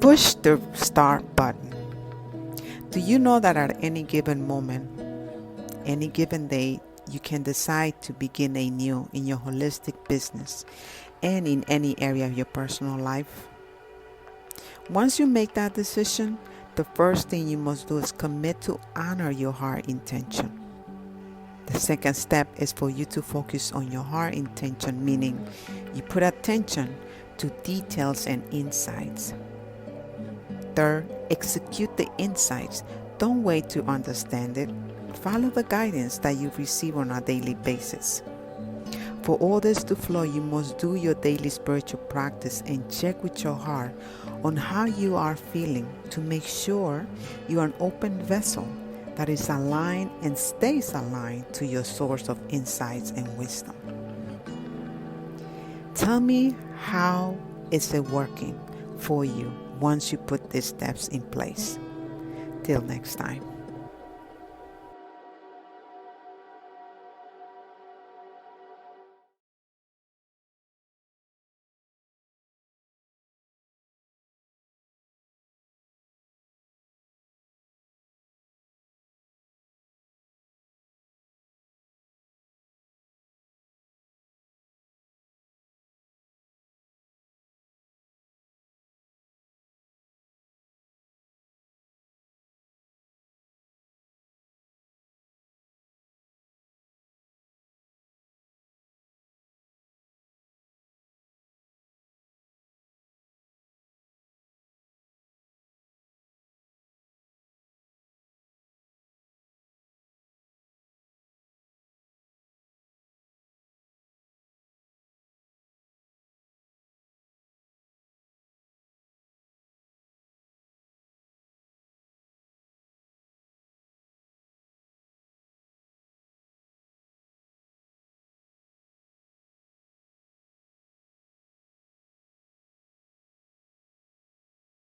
Push the start button. Do you know that at any given moment, any given day, you can decide to begin anew in your holistic business and in any area of your personal life? Once you make that decision, the first thing you must do is commit to honor your heart intention. The second step is for you to focus on your heart intention, meaning you put attention to details and insights. Third, execute the insights. Don't wait to understand it. Follow the guidance that you receive on a daily basis. For all this to flow, you must do your daily spiritual practice and check with your heart on how you are feeling to make sure you are an open vessel that is aligned and stays aligned to your source of insights and wisdom. Tell me, how is it working for you once you put these steps in place? Till next time.